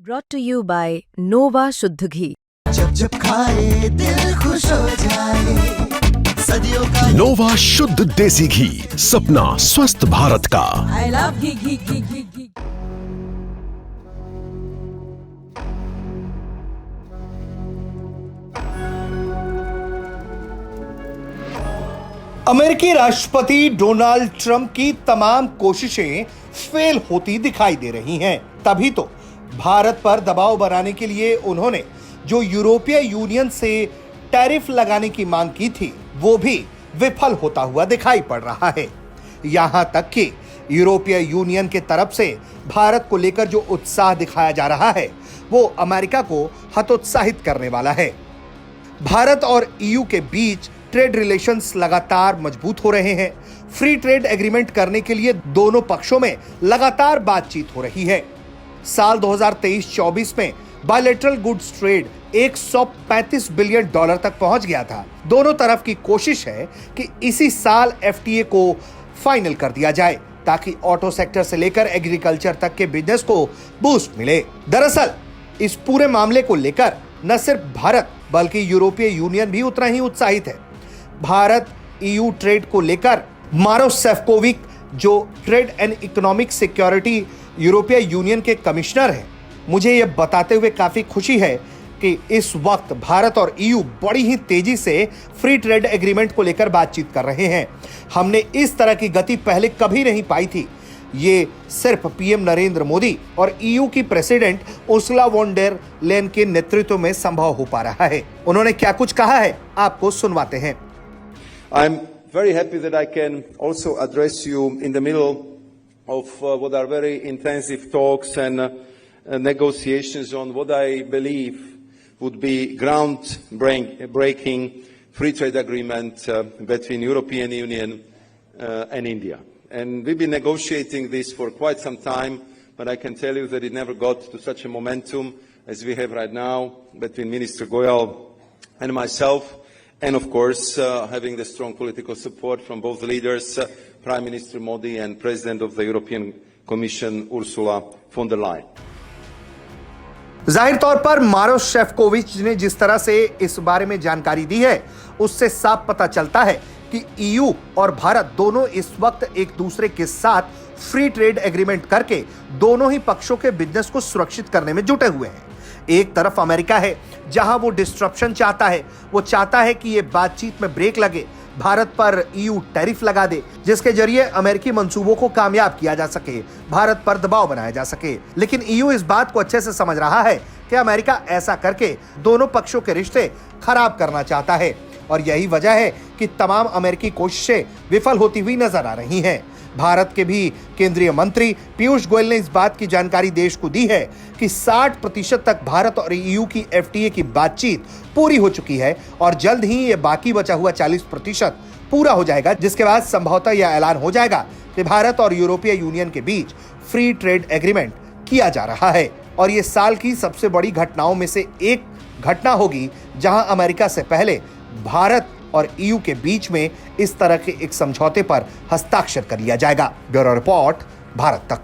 Brought to you by Nova शुद्ध घी। जब जब खाए दिल खुश हो जाए, सदियों का नोवा शुद्ध देसी घी, सपना स्वस्थ भारत का। I love घी घी घी घी घी। अमेरिकी राष्ट्रपति डोनाल्ड ट्रंप की तमाम कोशिशें फेल होती दिखाई दे रही हैं। तभी तो भारत पर दबाव बनाने के लिए उन्होंने जो यूरोपीय यूनियन से टैरिफ लगाने की मांग की थी, वो भी विफल होता हुआ दिखाई पड़ रहा है। यहां तक कि यूरोपीय यूनियन के तरफ से भारत को लेकर जो उत्साह दिखाया जा रहा है, वो अमेरिका को हतोत्साहित करने वाला है। भारत और ईयू के बीच ट्रेड रिलेशंस लगातार मजबूत हो रहे हैं। फ्री ट्रेड एग्रीमेंट करने के लिए दोनों पक्षों में लगातार बातचीत हो रही है। साल 2023-24 में bilateral goods trade 135 billion dollar तक पहुंच गया था। दोनों तरफ की कोशिश है कि इसी साल एफटीए को फाइनल कर दिया जाए, ताकि ऑटो सेक्टर से लेकर एग्रीकल्चर तक के बिजनेस को बूस्ट मिले। दरअसल इस पूरे मामले को लेकर न सिर्फ भारत बल्कि यूरोपीय यूनियन भी उतना ही उत्साहित है। भारत ईयू ट्रेड को लेकर मारो सेफकोविक, जो ट्रेड एंड इकोनॉमिक सिक्योरिटी यूरोपीय यूनियन के कमिश्नर हैं, मुझे यह बताते हुए काफी खुशी है कि इस वक्त भारत और ईयू बड़ी ही तेजी से फ्री ट्रेड एग्रीमेंट को लेकर बातचीत कर रहे हैं। हमने इस तरह की गति पहले कभी नहीं पाई थी। ये सिर्फ पीएम नरेंद्र मोदी और ईयू की president Ursula von der Leyen के नेतृत्व में संभव हो पा रहा है। उन्होंने क्या कुछ कहा है, आपको सुनवाते हैं। I'm very happy that I can also address you in the middle of what are very intensive talks and negotiations on what I believe would be ground-breaking free trade agreement between European Union and India. And we've been negotiating this for quite some time, but I can tell you that it never got to such a momentum as we have right now between Minister Goyal and myself. And of course, having the strong political support from both leaders, Prime Minister Modi and President of the European Commission, Ursula von der Leyen. जाहिर तौर पर मारो शेफकोविच ने जिस तरह से इस बारे में जानकारी दी है, उससे साफ पता चलता है कि ईयू और भारत दोनों इस वक्त एक दूसरे के साथ फ्री ट्रेड एग्रीमेंट करके दोनों ही पक्षों के बिजनेस को सुरक्षित करने में जुटे हुए हैं। एक तरफ अमेरिका है, जहां वो डिस्ट्रप्शन चाहता है। वो चाहता है कि ये बातचीत में ब्रेक लगे, भारत पर ईयू टैरिफ लगा दे, जिसके जरिए अमेरिकी मंसूबों को कामयाब किया जा सके, भारत पर दबाव बनाया जा सके। लेकिन ईयू इस बात को अच्छे से समझ रहा है कि अमेरिका ऐसा करके दोनों पक्षों के रिश्ते खराब करना चाहता है, और यही वजह है कि तमाम अमेरिकी कोशिशें विफल होती हुई नजर आ रही हैं। भारत के भी केंद्रीय मंत्री पीयूष गोयल ने इस बात की जानकारी देश को दी है कि 60% तक भारत और ईयू की एफटीए की बातचीत पूरी हो चुकी है, और जल्द ही ये बाकी बचा हुआ 40% पूरा हो जाएगा, जिसके बाद संभवतः यह ऐलान हो जाएगा कि भारत और यूरोपीय यूनियन के बीच फ्री ट्रेड एग्रीमेंट किया जा रहा है। और ये साल की सबसे बड़ी घटनाओं में से एक घटना होगी, जहां अमेरिका से पहले भारत और ईयू के बीच में इस तरह के एक समझौते पर हस्ताक्षर कर लिया जाएगा। ब्यूरो रिपोर्ट, भारत तक।